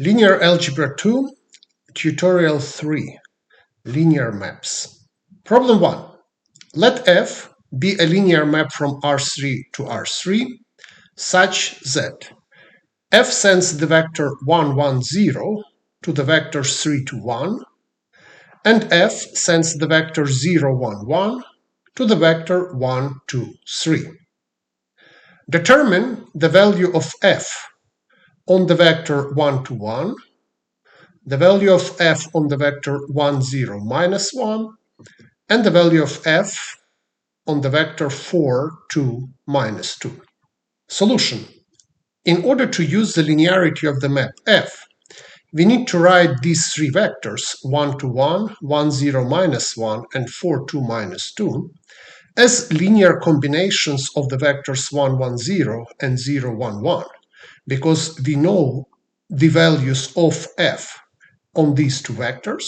Linear Algebra 2, Tutorial 3, Linear Maps. Problem 1. Let F be a linear map from R3 to R3 such that F sends the vector 1, 1, 0 to the vector 3 to 1, and F sends the vector 0, 1, 1 to the vector 1, 2, 3. Determine the value of F on the vector 1 to 1, the value of F on the vector 1, 0, minus 1, and the value of F on the vector 4, 2, minus 2. Solution. In order to use the linearity of the map F, we need to write these three vectors, 1, 2, 1, 1, 0, minus 1, and 4, 2, minus 2, as linear combinations of the vectors 1, 1, 0 and 0, 1, 1, because we know the values of F on these two vectors.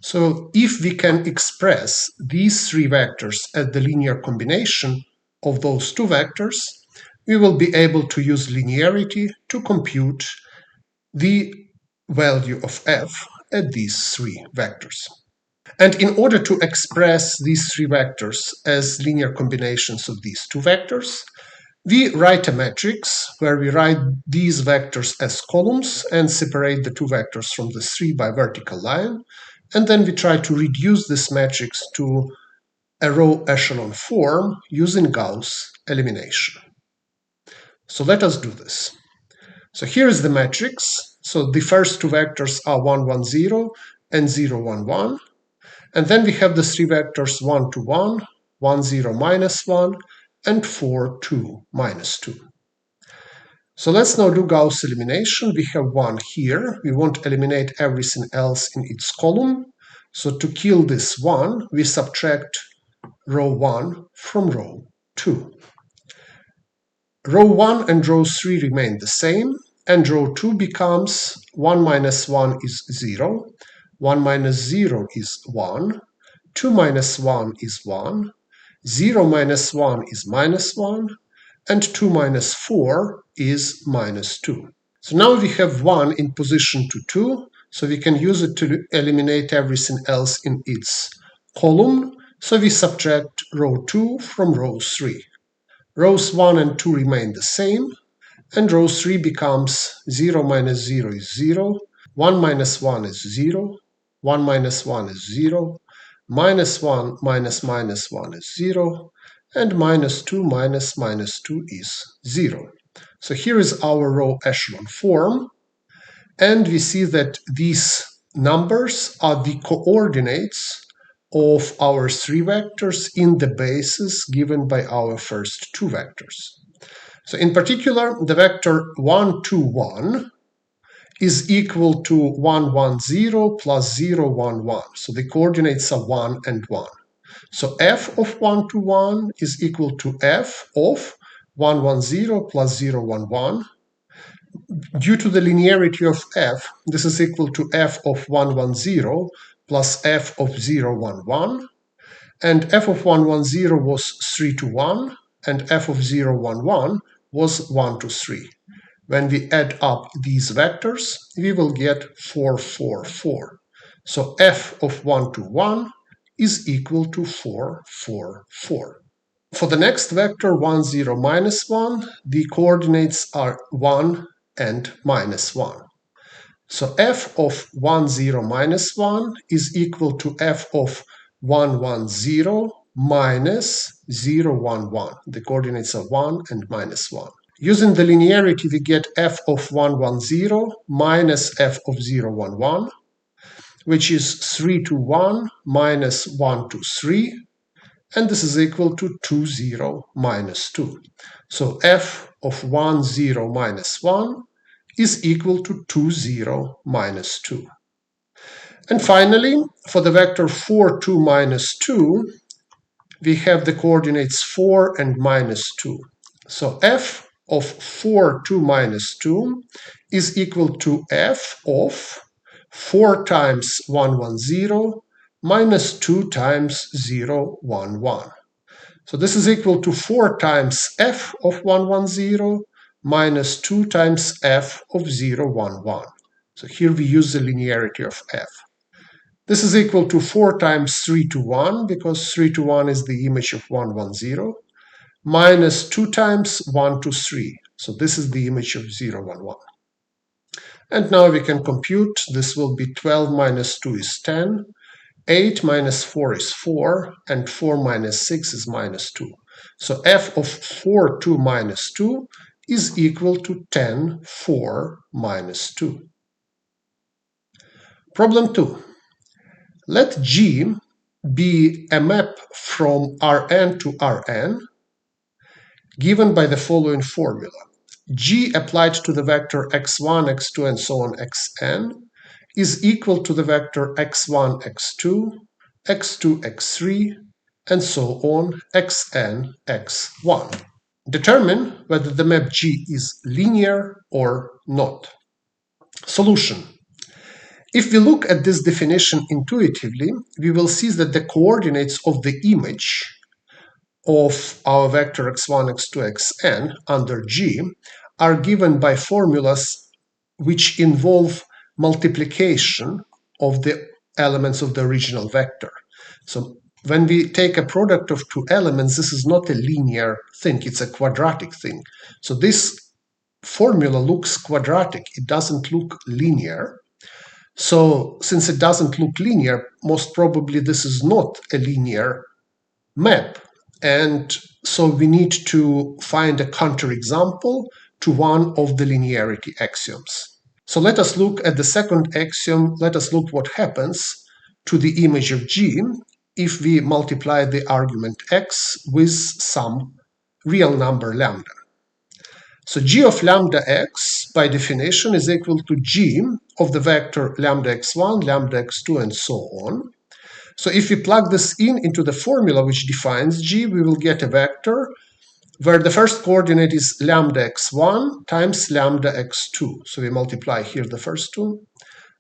So if we can express these three vectors as the linear combination of those two vectors, we will be able to use linearity to compute the value of F at these three vectors. And in order to express these three vectors as linear combinations of these two vectors, we write a matrix where we write these vectors as columns and separate the two vectors from the 3 by vertical line. And then we try to reduce this matrix to a row echelon form using Gauss elimination. So let us do this. So here is the matrix. So the first two vectors are 1, 1, 0 and 0, 1, 1. And then we have the three vectors 1, 2, 1, 1, 0, minus 1, and 4, 2, minus 2. So let's now do Gauss elimination. We have 1 here. We want to eliminate everything else in its column. So to kill this 1, we subtract row 1 from row 2. Row 1 and row 3 remain the same, and row 2 becomes 1 minus 1 is 0, 1 minus 0 is 1, 2 minus 1 is 1, 0 minus 1 is minus 1, and 2 minus 4 is minus 2. So now we have 1 in position to 2, so we can use it to eliminate everything else in its column. So we subtract row 2 from row 3. Rows 1 and 2 remain the same, and row 3 becomes 0 minus 0 is 0, 1 minus 1 is 0, 1 minus 1 is 0, minus 1 minus minus 1 is 0, and minus 2 minus minus 2 is 0. So here is our row echelon form, and we see that these numbers are the coordinates of our three vectors in the bases given by our first two vectors. So in particular, the vector 1, 2, 1 is equal to 1, 1, 0 plus 0, 1, 1. So the coordinates are 1 and 1. So f of 1, 2, 1 is equal to f of 1, 1, 0 plus 0, 1, 1. Due to the linearity of f, this is equal to f of 1, 1, 0 plus f of 0, 1, 1. And f of 1, 1, 0 was 3 to 1, and f of 0, 1, 1 was 1 to 3. When we add up these vectors, we will get 4, 4, 4. So f of 1 to 1 is equal to 4, 4, 4. For the next vector 1, 0, minus 1, the coordinates are 1 and minus 1. So f of 1, 0, minus 1 is equal to f of 1, 1, 0 minus 0, 1, 1. The coordinates are 1 and minus 1. Using the linearity, we get f of 1, 1, 0 minus f of 0, 1, 1, which is 3 to 1 minus 1 to 3, and this is equal to 2, 0 minus 2. So f of 1, 0 minus 1 is equal to 2, 0 minus 2. And finally, for the vector 4, 2, minus 2, we have the coordinates 4 and minus 2. So f of 4, 2, minus 2 is equal to f of 4 times 1, 1, 0 minus 2 times 0, 1, 1. So this is equal to 4 times f of 1, 1, 0 minus 2 times f of 0, 1, 1. So here we use the linearity of f. This is equal to 4 times 3 to 1, because 3 to 1 is the image of 1, 1, 0, minus 2 times 1 to 3. So this is the image of 0, 1, 1. And now we can compute. This will be 12 minus 2 is 10, 8 minus 4 is 4, and 4 minus 6 is minus 2. So f of 4, 2 minus 2 is equal to 10, 4 minus 2. Problem 2. Let G be a map from Rn to Rn given by the following formula. G applied to the vector x1, x2, and so on xn is equal to the vector x1, x2, x2, x3, and so on xn, x1. Determine whether the map G is linear or not. Solution. If we look at this definition intuitively, we will see that the coordinates of the image of our vector x1, x2, xn under G are given by formulas which involve multiplication of the elements of the original vector. So when we take a product of two elements, this is not a linear thing, it's a quadratic thing. So this formula looks quadratic, it doesn't look linear. So since it doesn't look linear, most probably this is not a linear map. And so we need to find a counterexample to one of the linearity axioms. So let us look at the second axiom. Let us look what happens to the image of G if we multiply the argument x with some real number lambda. So G of lambda x, by definition, is equal to G of the vector lambda x1, lambda x2, and so on. So if we plug this into the formula which defines G, we will get a vector where the first coordinate is lambda x1 times lambda x2. So we multiply here the first two.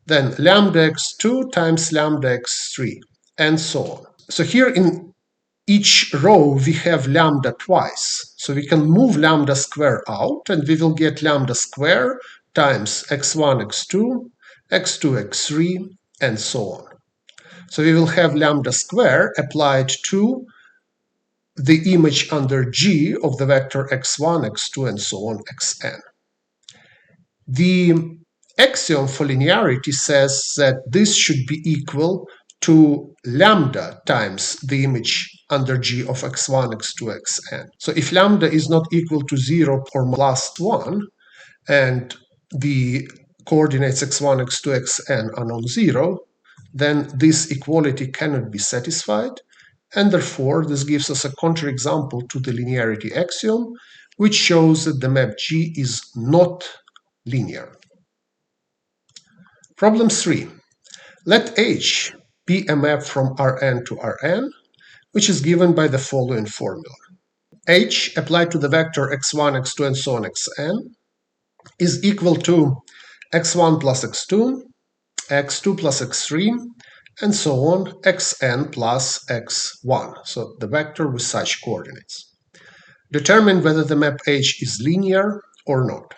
Then lambda x2 times lambda x3, and so on. So here in each row we have lambda twice. So we can move lambda square out, and we will get lambda square times x1, x2, x2, x3, and so on. So we will have lambda square applied to the image under G of the vector x1, x2, and so on, xn. The axiom for linearity says that this should be equal to lambda times the image under G of x1, x2, xn. So if lambda is not equal to 0 or plus 1, and the coordinates x1, x2, xn are non-zero, then this equality cannot be satisfied, and therefore this gives us a counterexample to the linearity axiom, which shows that the map G is not linear. Problem 3. Let H be a map from Rn to Rn, which is given by the following formula. H applied to the vector x1, x2, and so on xn is equal to x1 plus x2, x2 plus x3, and so on, xn plus x1, so the vector with such coordinates. Determine whether the map H is linear or not.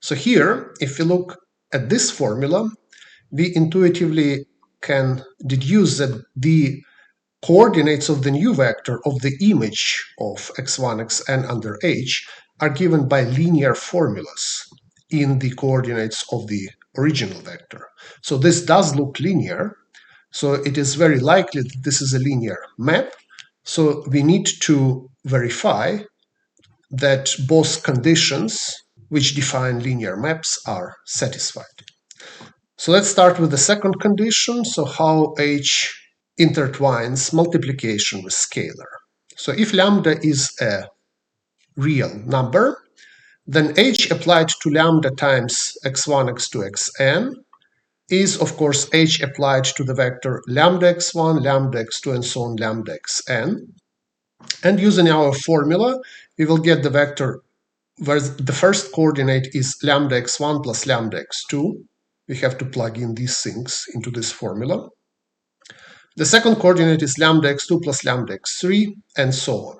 So here, if we look at this formula, we intuitively can deduce that the coordinates of the new vector of the image of x1, xn under H are given by linear formulas in the coordinates of the original vector. So this does look linear, so it is very likely that this is a linear map. So we need to verify that both conditions which define linear maps are satisfied. So let's start with the second condition, so how H intertwines multiplication with scalar. So if lambda is a real number, then H applied to lambda times x1, x2, xn is, of course, H applied to the vector lambda x1, lambda x2, and so on, lambda xn. And using our formula, we will get the vector where the first coordinate is lambda x1 plus lambda x2. We have to plug in these things into this formula. The second coordinate is lambda x2 plus lambda x3, and so on.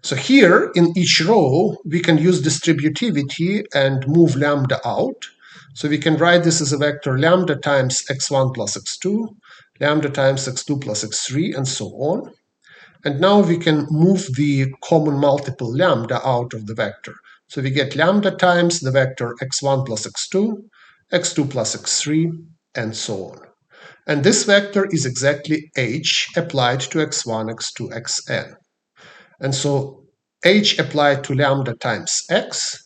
So here, in each row, we can use distributivity and move lambda out. So we can write this as a vector lambda times x1 plus x2, lambda times x2 plus x3, and so on. And now we can move the common multiple lambda out of the vector. So we get lambda times the vector x1 plus x2, x2 plus x3, and so on. And this vector is exactly h applied to x1, x2, xn. And so h applied to lambda times x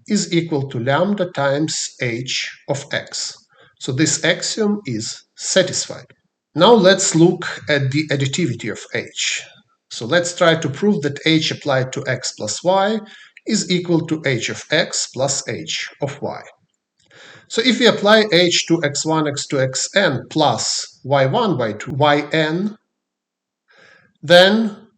is equal to lambda times h of x. So this axiom is satisfied. Now let's look at the additivity of h. So let's try to prove that h applied to x plus y is equal to h of x plus h of y. So if we apply h to x1, x2, xn plus y1, y2, yn, then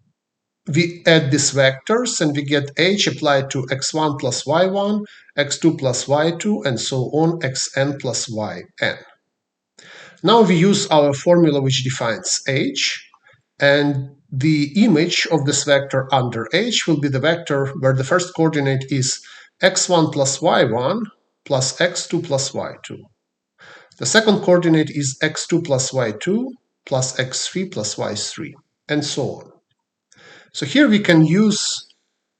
we add these vectors and we get h applied to x1 plus y1, x2 plus y2, and so on, xn plus yn. Now we use our formula which defines h, and the image of this vector under h will be the vector where the first coordinate is x1 plus y1 plus x2 plus y2. The second coordinate is x2 plus y2 plus x3 plus y3, and so on. So here we can use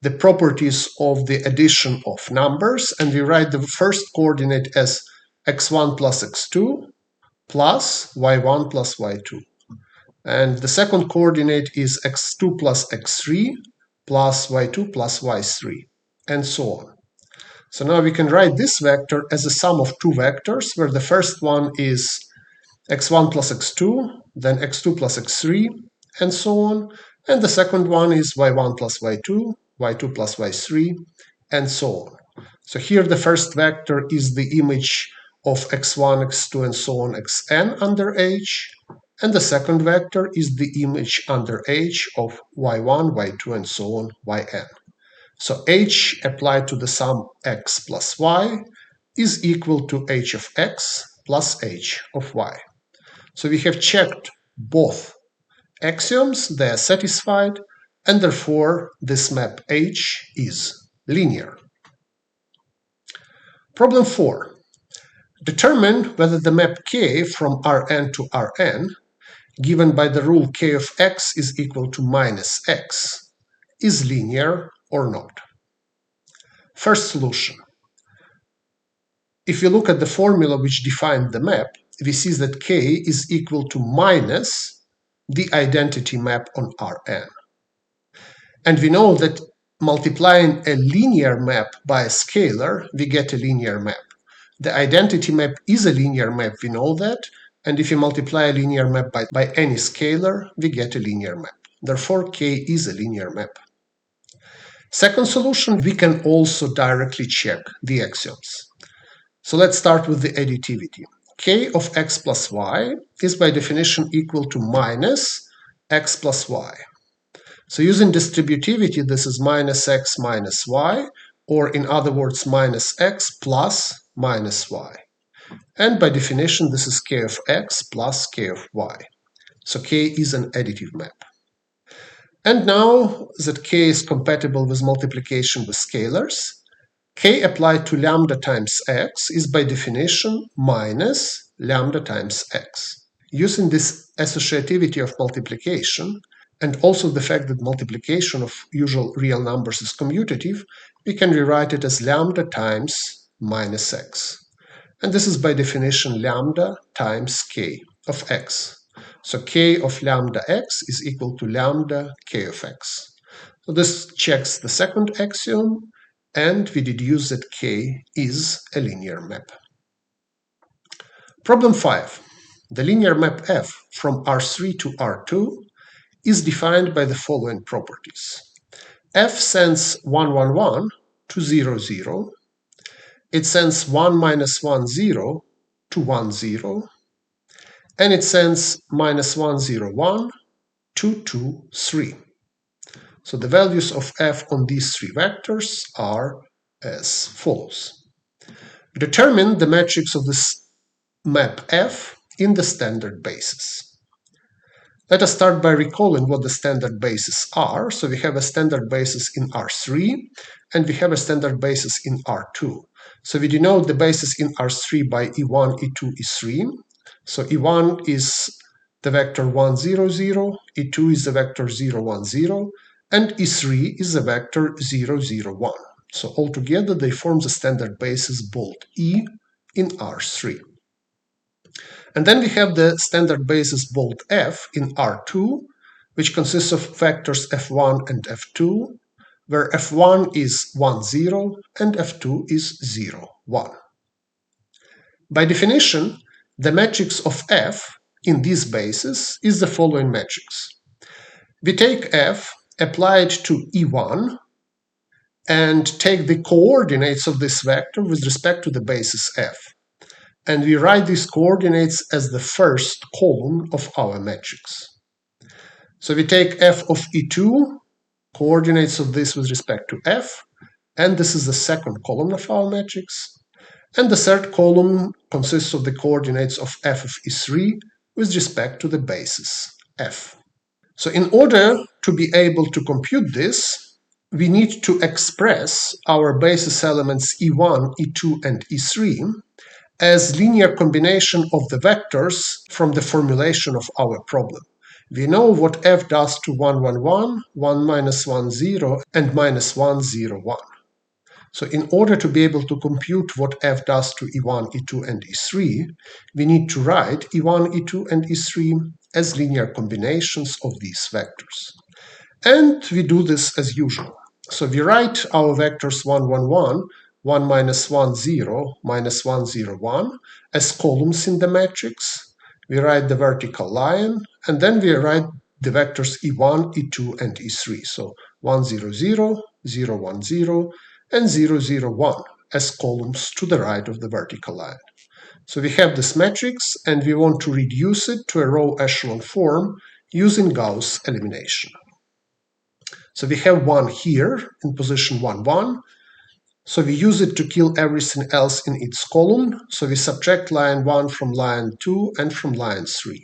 the properties of the addition of numbers, and we write the first coordinate as x1 plus x2 plus y1 plus y2. And the second coordinate is x2 plus x3 plus y2 plus y3, and so on. So now we can write this vector as a sum of two vectors, where the first one is x1 plus x2, then x2 plus x3, and so on. And the second one is y1 plus y2, y2 plus y3, and so on. So here the first vector is the image of x1, x2, and so on, xn under h. And the second vector is the image under h of y1, y2, and so on, yn. So h applied to the sum x plus y is equal to h of x plus h of y. So we have checked both axioms, they are satisfied, and therefore this map H is linear. Problem 4. Determine whether the map K from Rn to Rn, given by the rule K of x is equal to minus x, is linear or not. First solution. If you look at the formula which defined the map, we see that K is equal to minus the identity map on Rn. And we know that multiplying a linear map by a scalar, we get a linear map. The identity map is a linear map, we know that, and if you multiply a linear map by any scalar, we get a linear map. Therefore, K is a linear map. Second solution, we can also directly check the axioms. So let's start with the additivity. K of x plus y is by definition equal to minus x plus y. So using distributivity, this is minus x minus y, or in other words, minus x plus minus y. And by definition, this is k of x plus k of y. So K is an additive map. And now that K is compatible with multiplication with scalars, K applied to lambda times x is by definition minus lambda times x. Using this associativity of multiplication, and also the fact that multiplication of usual real numbers is commutative, we can rewrite it as lambda times minus x. And this is by definition lambda times k of x. So k of lambda x is equal to lambda k of x. So this checks the second axiom, and we deduce that K is a linear map. Problem 5. The linear map F from R3 to R2 is defined by the following properties. F sends 1, 1, 1 to 0, 0. It sends 1, minus 1, 0 to 1, 0. And it sends minus 1, 0, 1 to 2, 3. So the values of f on these three vectors are as follows. Determine the matrix of this map F in the standard basis. Let us start by recalling what the standard bases are. So we have a standard basis in R3, and we have a standard basis in R2. So we denote the basis in R3 by E1, E2, E3. So E1 is the vector 1, 0, 0, E2 is the vector 0, 1, 0, and E3 is the vector 0, 0, 1. So altogether they form the standard basis bolt E in R3. And then we have the standard basis bolt F in R2, which consists of vectors F1 and F2, where F1 is 1, 0 and F2 is 0, 1. By definition, the matrix of F in this basis is the following matrix. We take F, apply it to E1, and take the coordinates of this vector with respect to the basis F. And we write these coordinates as the first column of our matrix. So we take F of E2, coordinates of this with respect to F, and this is the second column of our matrix. And the third column consists of the coordinates of F of E3 with respect to the basis F. So in order to be able to compute this, we need to express our basis elements E1, E2, and E3 as linear combination of the vectors from the formulation of our problem. We know what F does to 1, 1, 1, 1 minus 1, 0, and minus 1, 0, 1. So in order to be able to compute what F does to E1, E2, and E3, we need to write E1, E2, and E3 as linear combinations of these vectors. And we do this as usual. So we write our vectors 1, 1, 1, 1 minus 1, 0, minus 1, 0, 1 as columns in the matrix. We write the vertical line, and then we write the vectors E1, E2, and E3. So 1, 0, 0, 0, 1, 0, and 0, 0, 1 as columns to the right of the vertical line. So we have this matrix, and we want to reduce it to a row echelon form using Gauss elimination. So we have 1 here in position 1, 1. So we use it to kill everything else in its column. So we subtract line 1 from line 2 and from line 3.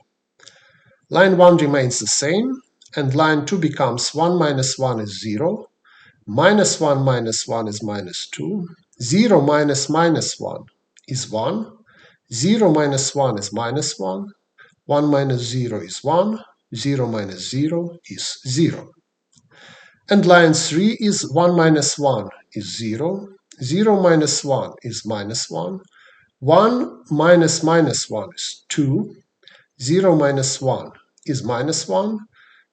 Line 1 remains the same, and line 2 becomes 1 minus 1 is 0, minus 1 minus 1 is minus 2, 0 minus minus 1 is 1, 0 minus 1 is minus 1, 1 minus 0 is 1, 0 minus 0 is 0. And line 3 is 1 minus 1 is 0, 0 minus 1 is minus 1, 1 minus minus 1 is 2, 0 minus 1 is minus 1,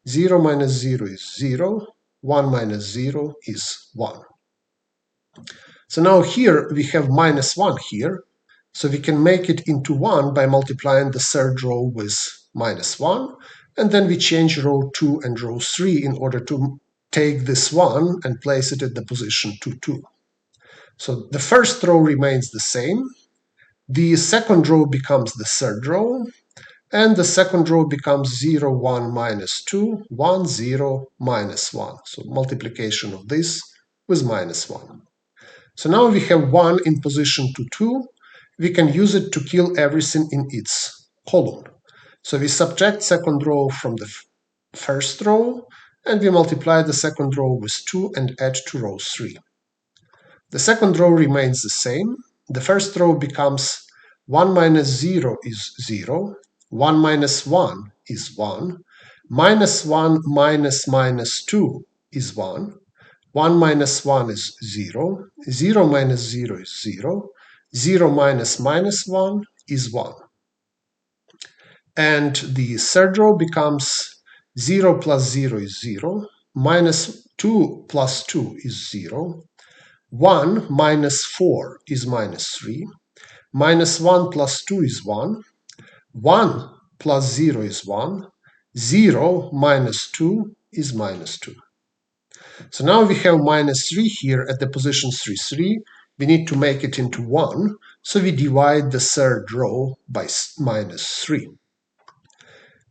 0 minus 0 is 0, 1 minus 0 is 1. So now here we have minus 1 here, so we can make it into 1 by multiplying the third row with minus 1, and then we change row 2 and row 3 in order to take this 1 and place it at the position 2, 2. So the first row remains the same, the second row becomes the third row, and the second row becomes 0, 1, minus 2, 1, 0, minus 1. So multiplication of this with minus 1. So now we have 1 in position 2, 2. We can use it to kill everything in its column. So we subtract second row from the first row, and we multiply the second row with 2 and add to row 3. The second row remains the same. The first row becomes 1 minus 0 is 0, 1 minus 1 is 1, minus 1 minus minus 2 is 1, 1 minus 1 is 0, 0 minus 0 is 0, 0 minus minus 1 is 1. And the third row becomes 0 plus 0 is 0, minus 2 plus 2 is 0, 1 minus 4 is minus 3, minus 1 plus 2 is 1, 1 plus 0 is 1, 0 minus 2 is minus 2. So now we have minus 3 here at the position 3, 3. We need to make it into 1, so we divide the third row by minus 3.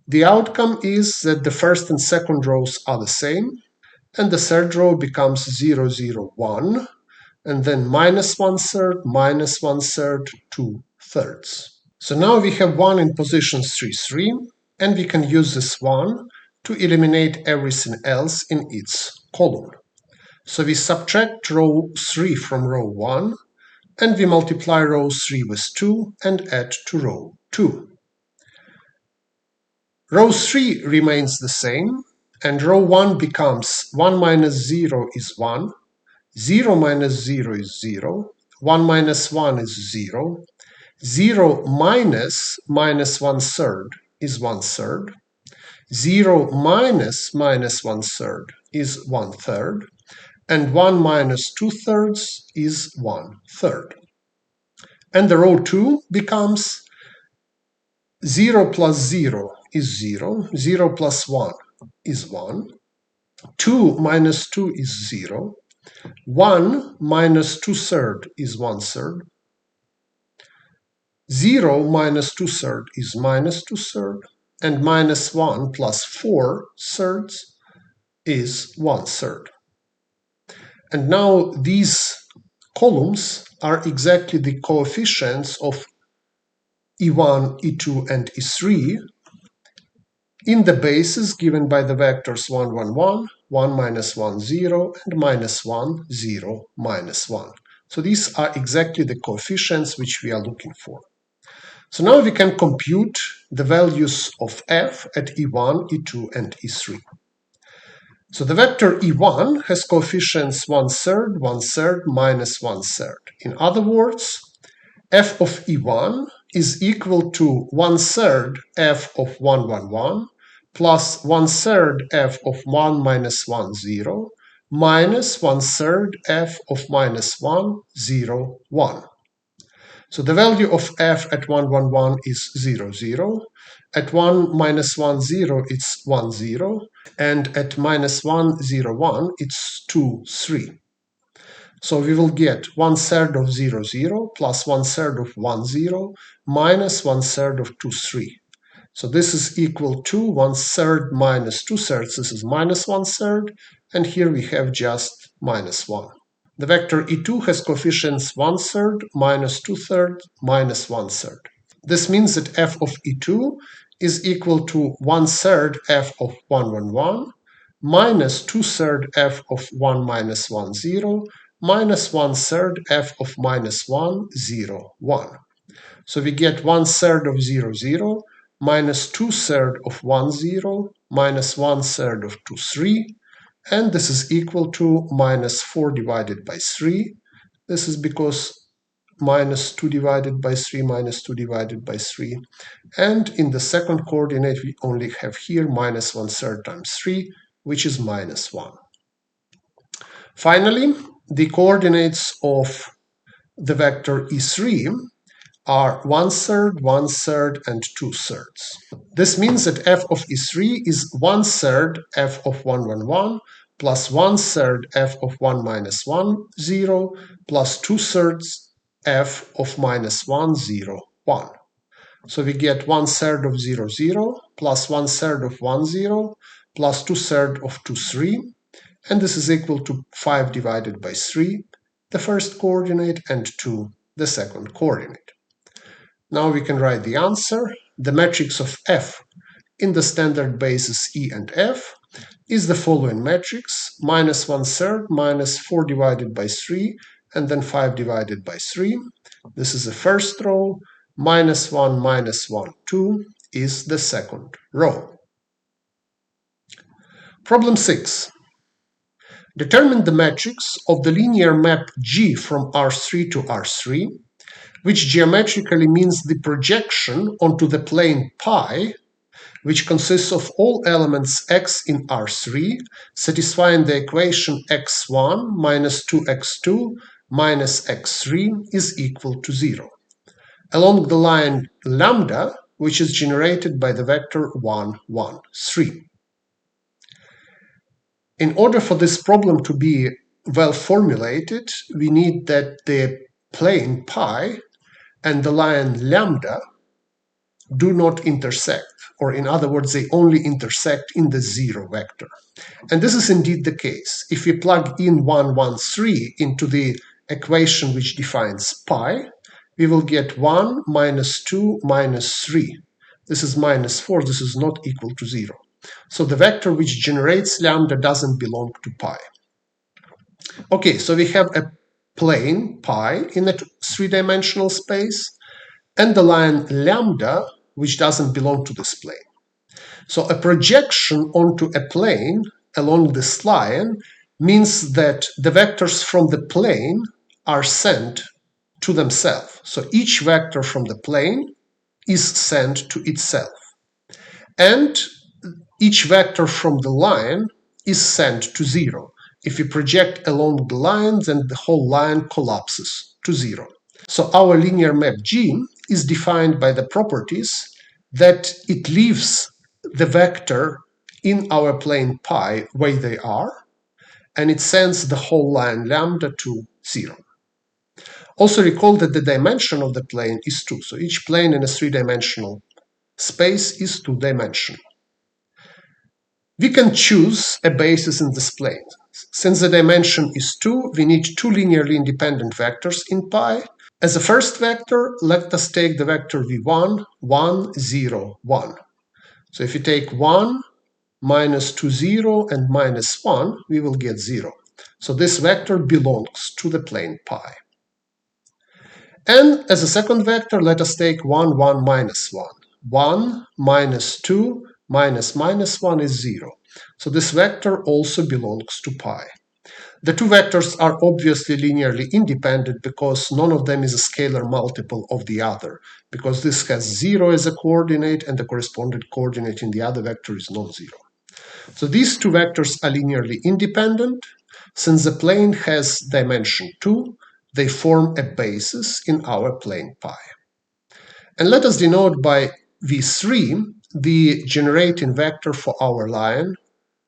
The outcome is that the first and second rows are the same, and the third row becomes 0, 0, 1, and then minus 1/3, minus 1/3, 2/3. So now we have 1 in position 3, 3, and we can use this 1 to eliminate everything else in its column. So we subtract row 3 from row 1, and we multiply row 3 with 2 and add to row 2. Row 3 remains the same, and row 1 becomes 1 minus 0 is 1, 0 minus 0 is 0, 1 minus 1 is 0, 0 minus minus 1/3 is 1/3, 0 minus minus 1/3 is 1/3, and 1 minus 2/3 is 1/3. And the row 2 becomes 0 plus 0 is 0, 0 plus 1 is 1, 2 minus 2 is 0, 1 minus 2/3 is 1/3, 0 minus 2/3 is minus 2/3, and minus 1 plus 4/3 is 1/3. And now these columns are exactly the coefficients of E1, E2, and E3 in the bases given by the vectors 1, 1, 1, 1 minus 1, 0, and minus 1, 0, minus 1. So these are exactly the coefficients which we are looking for. So now we can compute the values of f at E1, E2, and E3. So the vector E1 has coefficients 1/3, 1/3, minus 1/3. In other words, f of E1 is equal to 1/3 f of 1, 1, 1 plus 1/3 f of 1 minus 1, 0 minus 1/3 f of minus 1, 0, 1. So the value of f at 1, 1, 1 is 0, 0. At 1 minus 1, 0, it's 1, 0. And at minus 1, 0, 1, it's 2, 3. So we will get 1/3 of 0, 0 plus 1/3 of 1, 0 minus 1/3 of 2, 3. So this is equal to 1/3 minus 2/3. This is minus 1/3. And here we have just minus 1. The vector E2 has coefficients 1/3, minus 2/3, minus 1/3. This means that f of E2 is equal to 1/3 f of 1, 1, 1 minus 2/3 f of 1 minus 1, 0 minus 1/3 f of minus 1, 0, 1. So we get 1/3 of 0, 0 minus 2/3 of 1, 0 minus 1/3 of 2, 3. And this is equal to minus 4 divided by 3. This is because minus 2 divided by 3 minus 2 divided by 3. And in the second coordinate, we only have here minus 1/3 times 3, which is minus 1. Finally, the coordinates of the vector E3 are 1/3, 1/3, and 2/3. This means that f of E3 is 1/3 f of 1, 1, 1 plus 1/3 f of 1 minus 1, 0 plus 2/3 f of minus 1, 0, 1. So we get 1/3 of 0, 0 plus 1/3 of 1, 0 plus 2/3 of 2, 3. And this is equal to 5 divided by 3, the first coordinate, and 2, the second coordinate. Now we can write the answer. The matrix of f in the standard bases E and F is the following matrix: minus 1/3, minus 4 divided by 3, and then 5 divided by 3. This is the first row. Minus 1, minus 1, 2 is the second row. Problem 6. Determine the matrix of the linear map G from R3 to R3, which geometrically means the projection onto the plane π, which consists of all elements x in R3, satisfying the equation x1 minus 2x2 minus x3 is equal to 0, along the line lambda, which is generated by the vector 1, 1, 3. In order for this problem to be well formulated, we need that the plane π and the line lambda do not intersect, or in other words, they only intersect in the 0 vector. And this is indeed the case. If we plug in 1, 1, 3 into the equation which defines π, we will get 1 minus 2 minus 3. This is minus 4. This is not equal to 0. So the vector which generates lambda doesn't belong to π. Okay, so we have a plane π in a three-dimensional space, and the line lambda, which doesn't belong to this plane. So a projection onto a plane along this line means that the vectors from the plane are sent to themselves. So each vector from the plane is sent to itself. And each vector from the line is sent to zero. If you project along the line, then the whole line collapses to zero. So our linear map G is defined by the properties that it leaves the vector in our plane pi where they are, and it sends the whole line lambda to zero. Also recall that the dimension of the plane is 2, so each plane in a three-dimensional space is two-dimensional. We can choose a basis in this plane. Since the dimension is 2, we need two linearly independent vectors in pi. As a first vector, let us take the vector v1, 1, 0, 1. So if you take 1, minus 2, 0, and minus 1, we will get 0. So this vector belongs to the plane pi. And as a second vector, let us take 1, 1, minus 1. 1 minus 2 minus minus 1 is 0. So this vector also belongs to pi. The two vectors are obviously linearly independent because none of them is a scalar multiple of the other, because this has 0 as a coordinate and the corresponding coordinate in the other vector is non-zero. So these two vectors are linearly independent. Since the plane has dimension 2, they form a basis in our plane pi. And let us denote by v3 the generating vector for our line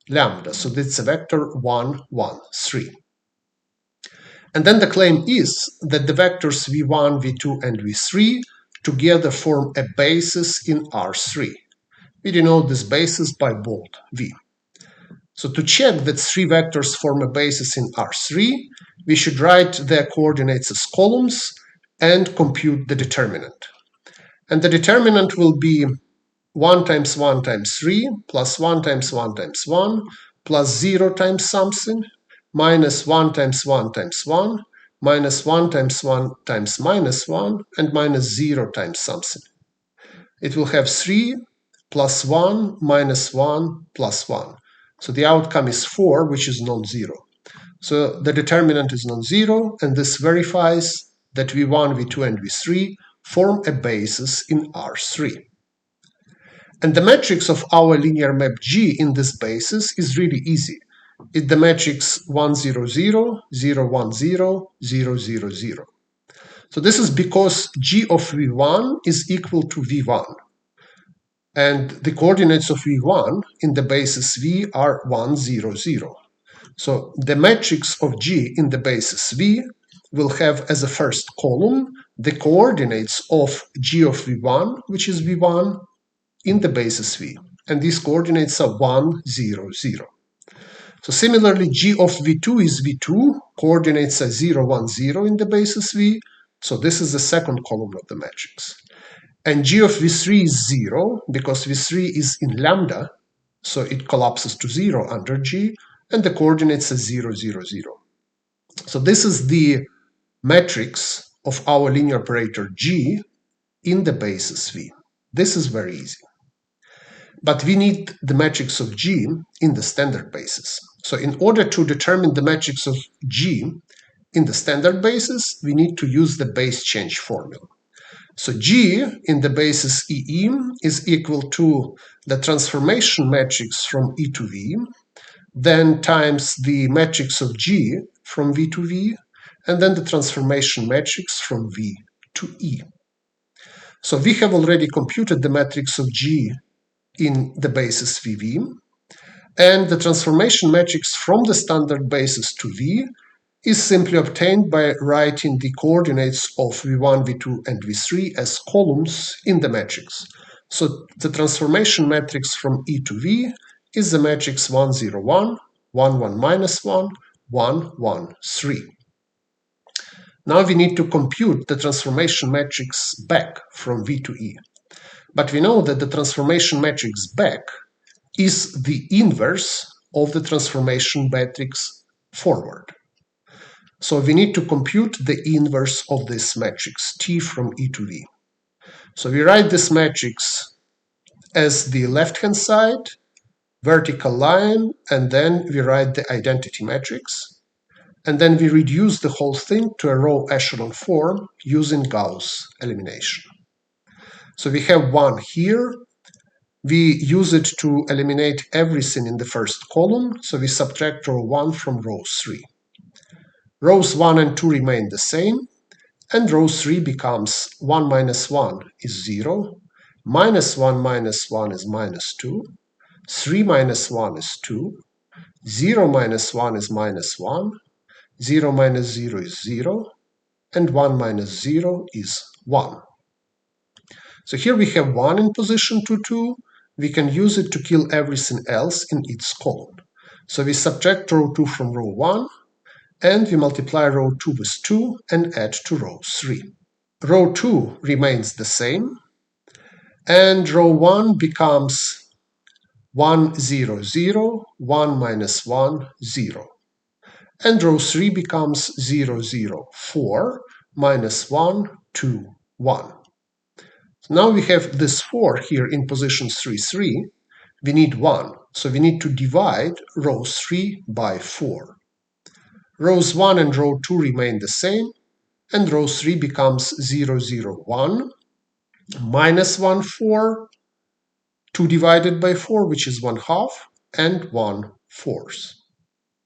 lambda. So that's a vector 1, 1, 3. And then the claim is that the vectors v1, v2, and v3 together form a basis in R3. We denote this basis by bold v. So to check that three vectors form a basis in R3, we should write their coordinates as columns and compute the determinant. And the determinant will be 1 times 1 times 3 plus 1 times 1 times 1 plus 0 times something minus 1 times 1 times 1 minus 1 times 1 times minus 1 and minus 0 times something. It will have 3 plus 1 minus 1 plus 1. So the outcome is 4, which is non-zero. So the determinant is non-zero, and this verifies that v1, v2, and v3 form a basis in R3. And the matrix of our linear map G in this basis is really easy. It's the matrix 1, 0, 0, 0, 1, 0, 0, 0, 0. So this is because G of v1 is equal to v1. And the coordinates of v1 in the basis v are 1, 0, 0. So the matrix of G in the basis v will have as a first column the coordinates of G of v1, which is v1, in the basis v. And these coordinates are 1, 0, 0. So similarly, G of v2 is v2, coordinates are 0, 1, 0 in the basis v. So this is the second column of the matrix. And G of v3 is 0, because v3 is in lambda, so it collapses to 0 under G, and the coordinates are 0, 0, 0. So this is the matrix of our linear operator G in the basis v. This is very easy. But we need the matrix of G in the standard basis. So in order to determine the matrix of G in the standard basis, we need to use the base change formula. So G in the basis EE is equal to the transformation matrix from E to V, then times the matrix of G from V to V, and then the transformation matrix from V to E. So we have already computed the matrix of G in the basis VV, and the transformation matrix from the standard basis to V is simply obtained by writing the coordinates of V1, V2, and V3 as columns in the matrix. So the transformation matrix from E to V is the matrix 1, 0, 1, 1, 1, minus 1, 1, 1, 3. Now we need to compute the transformation matrix back from V to E. But we know that the transformation matrix back is the inverse of the transformation matrix forward. So we need to compute the inverse of this matrix, T from E to V. So we write this matrix as the left-hand side, vertical line, and then we write the identity matrix. And then we reduce the whole thing to a row echelon form using Gauss elimination. So we have 1 here. We use it to eliminate everything in the first column. So we subtract row 1 from row 3. Rows 1 and 2 remain the same. And row 3 becomes 1 minus 1 is 0. Minus 1 minus 1 is minus 2. 3 minus 1 is 2. 0 minus 1 is minus 1. 0 minus 0 is 0. And 1 minus 0 is 1. So here we have 1 in position 2. We can use it to kill everything else in its column. So we subtract row 2 from row 1, and we multiply row 2 with 2 and add to row 3. Row 2 remains the same, and row 1 becomes 1, 0, 0, 1 minus 1, 0. And row 3 becomes 0, 0, 4, minus 1, 2, 1. Now we have this 4 here in position 3, 3. We need 1, so we need to divide row 3 by 4. Rows 1 and row 2 remain the same, and row 3 becomes 0, 0, 1, minus 1, 4, 2 divided by 4, which is 1/2, and 1/4.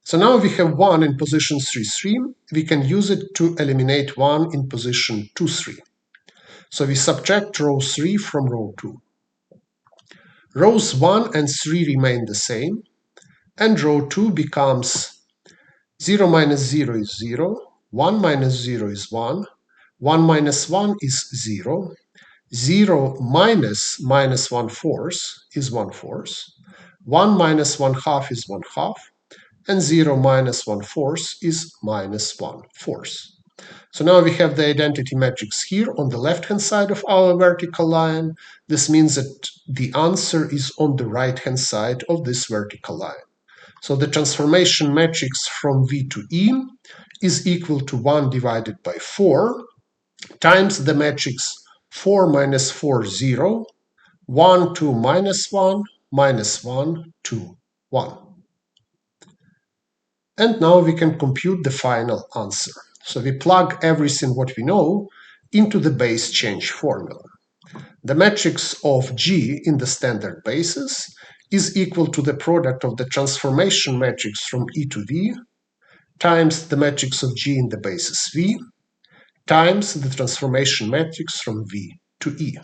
So now we have 1 in position 3, 3. We can use it to eliminate 1 in position 2, 3. So we subtract row 3 from row 2. Rows 1 and 3 remain the same, and row 2 becomes 0 minus 0 is 0, 1 minus 0 is 1, 1 minus 1 is 0, 0 minus minus 1/4 is 1/4, 1 minus 1/2 is 1/2, and 0 minus 1/4 is minus 1/4. So now we have the identity matrix here on the left-hand side of our vertical line. This means that the answer is on the right-hand side of this vertical line. So the transformation matrix from V to E is equal to 1 divided by 4 times the matrix 4 minus 4, 0, 1, 2, minus 1, minus 1, 2, 1. And now we can compute the final answer. So we plug everything what we know into the base change formula. The matrix of G in the standard basis is equal to the product of the transformation matrix from E to V times the matrix of G in the basis V times the transformation matrix from V to E.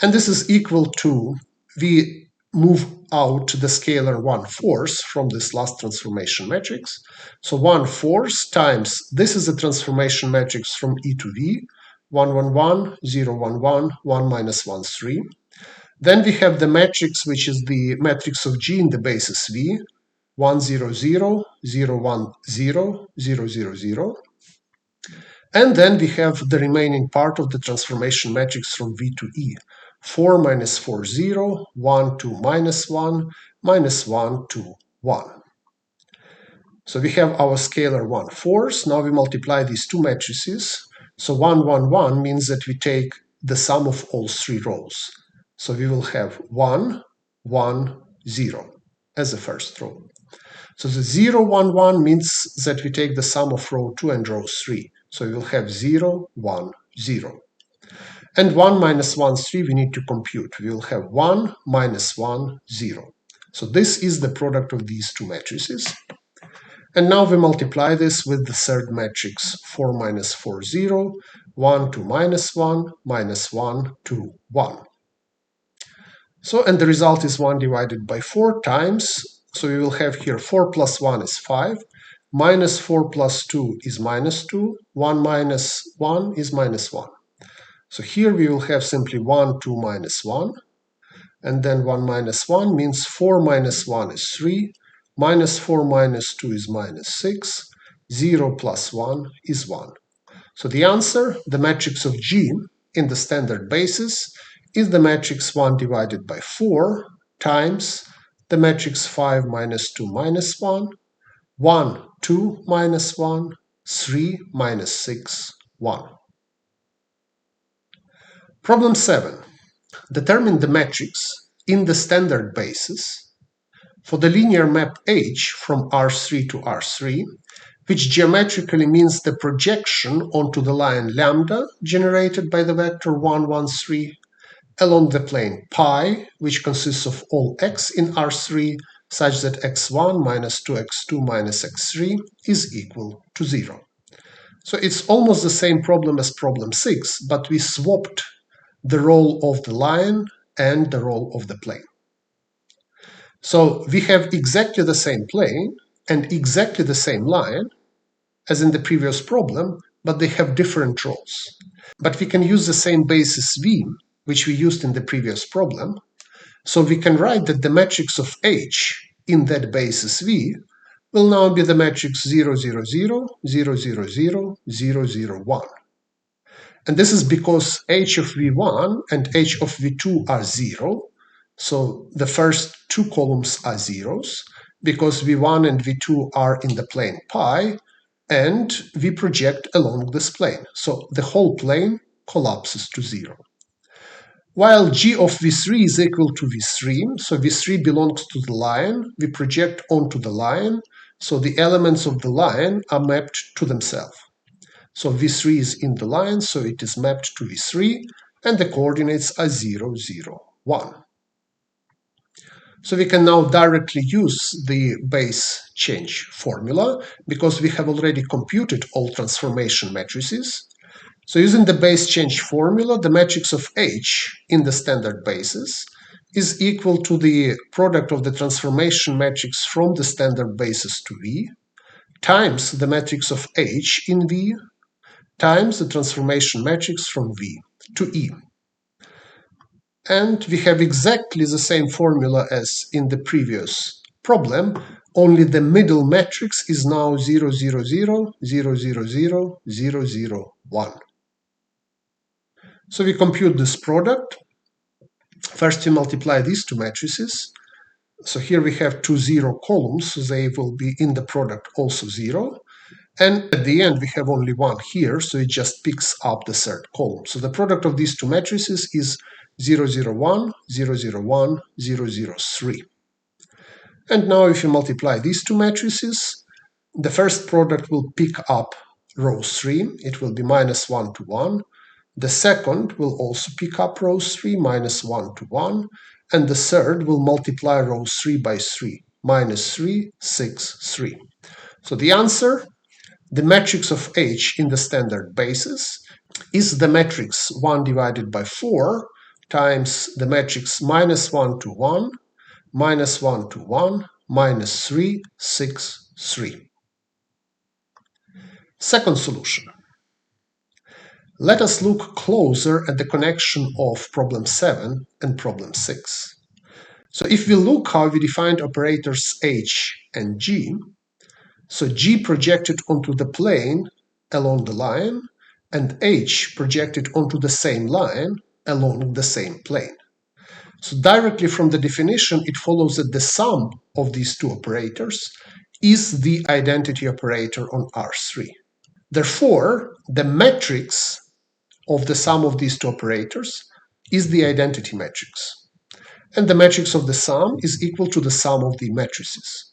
And this is equal to, we move out the scalar 1/4 from this last transformation matrix. So 1/4 times, this is the transformation matrix from E to V, 1, 1, 1, 0, 1, 1, 1 minus 1, 3. Then we have the matrix, which is the matrix of G in the basis V, 1, 0, 0, 0, 1, 0, 0, 0, 0. And then we have the remaining part of the transformation matrix from V to E, 4 minus 4, 0, 1, 2, minus 1, minus 1, 2, 1. So we have our scalar 1/4. Now we multiply these two matrices. So 1, 1, 1 means that we take the sum of all three rows. So we will have 1, 1, 0 as the first row. So the 0, 1, 1 means that we take the sum of row 2 and row 3. So we will have 0, 1, 0. And 1 minus 1, 3 we need to compute. We will have 1 minus 1, 0. So this is the product of these two matrices. And now we multiply this with the third matrix, 4 minus 4, 0, 1, 2, minus 1, minus 1, 2, 1. So, and the result is 1 divided by 4 times, so we will have here 4 plus 1 is 5, minus 4 plus 2 is minus 2, 1 minus 1 is minus 1. So here we will have simply 1, 2, minus 1, and then 1 minus 1 means 4 minus 1 is 3, minus 4 minus 2 is minus 6, 0 plus 1 is 1. So the answer, the matrix of G in the standard basis, is the matrix 1 divided by 4 times the matrix 5 minus 2 minus 1, 1, 2 minus 1, 3 minus 6, 1. Problem 7. Determine the matrix in the standard basis for the linear map H from R3 to R3, which geometrically means the projection onto the line lambda generated by the vector 1, 1, 3 along the plane pi, which consists of all x in R3 such that x1 minus 2x2 minus x3 is equal to 0. So it's almost the same problem as problem 6, but we swapped the role of the line and the role of the plane. So we have exactly the same plane and exactly the same line as in the previous problem, but they have different roles. But we can use the same basis V, which we used in the previous problem. So we can write that the matrix of H in that basis V will now be the matrix 0, 0, 0, 0, 0, 0, 0, 0, 1. And this is because H of V1 and H of V2 are 0. So the first two columns are zeros because V1 and V2 are in the plane pi, and we project along this plane. So the whole plane collapses to 0. While G of V3 is equal to V3, so V3 belongs to the line, we project onto the line, so the elements of the line are mapped to themselves. So V3 is in the line, so it is mapped to V3, and the coordinates are 0, 0, 1. So we can now directly use the base change formula because we have already computed all transformation matrices. So using the base change formula, the matrix of H in the standard basis is equal to the product of the transformation matrix from the standard basis to V times the matrix of H in V times the transformation matrix from V to E. And we have exactly the same formula as in the previous problem, only the middle matrix is now 0, 0, 0, 0, 0, 0, 0, 0, 1. So we compute this product. First we multiply these two matrices. So here we have two 0 columns, so they will be in the product also 0. And at the end we have only one here, so it just picks up the third column. So the product of these two matrices is 0, 0, 1, 0, 0, 1, 0, 0, 3. And now if you multiply these two matrices, the first product will pick up row 3. It will be minus 1 to 1. The second will also pick up row 3, minus 1 to 1. And the third will multiply row 3 by 3, minus 3, 6, 3. So the answer, the matrix of H in the standard basis, is the matrix 1 divided by 4 times the matrix minus 1 to 1, minus 1 to 1, minus 3, 6, 3. Second solution. Let us look closer at the connection of problem 7 and problem 6. So if we look how we defined operators H and G, so G projected onto the plane along the line, and H projected onto the same line along the same plane. So directly from the definition, it follows that the sum of these two operators is the identity operator on R3. Therefore, the matrix of the sum of these two operators is the identity matrix. And the matrix of the sum is equal to the sum of the matrices.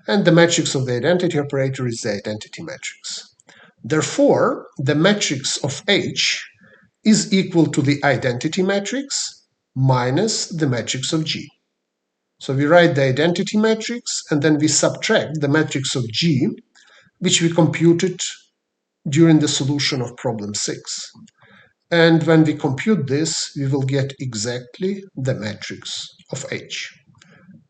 And the matrix of the identity operator is the identity matrix. Therefore, the matrix of H is equal to the identity matrix minus the matrix of G. So we write the identity matrix and then we subtract the matrix of G, which we computed during the solution of problem 6. And when we compute this, we will get exactly the matrix of H.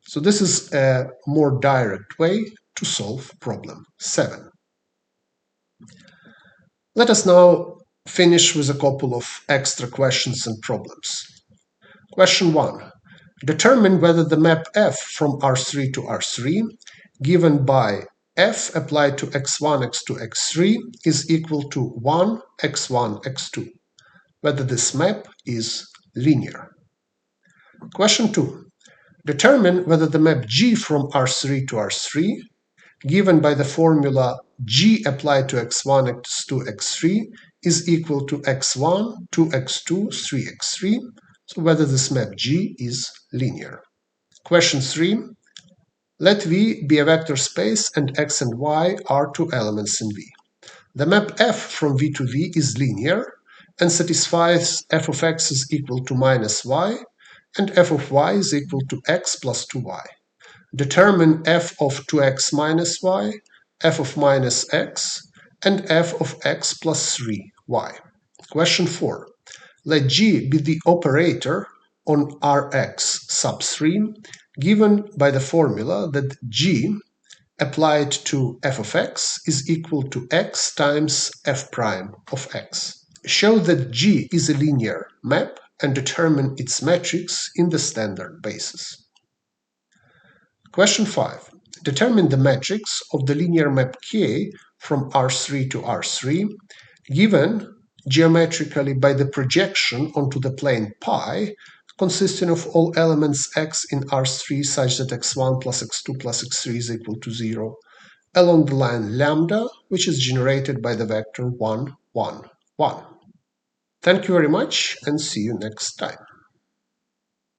So this is a more direct way to solve problem 7. Let us now finish with a couple of extra questions and problems. Question 1. Determine whether the map F from R3 to R3 given by F applied to x1, x2, x3 is equal to 1, x1, x2. Whether this map is linear. Question 2. Determine whether the map G from R3 to R3 given by the formula g applied to x1, x2, x3 is equal to x1, 2x2, 3x3. So whether this map G is linear. Question 3. Let V be a vector space and x and y are two elements in V. The map f from V to V is linear and satisfies f of x is equal to minus y and f of y is equal to x plus 2y. Determine f of 2x minus y, f of minus x, and f of x plus 3y. Question 4. Let G be the operator on Rx sub 3 given by the formula that G applied to f of x is equal to x times f prime of x. Show that G is a linear map and determine its matrix in the standard basis. Question 5. Determine the matrix of the linear map K from R3 to R3 given geometrically by the projection onto the plane π consisting of all elements x in R3 such that x1 plus x2 plus x3 is equal to 0 along the line lambda, which is generated by the vector 1, 1, 1. Thank you very much and see you next time.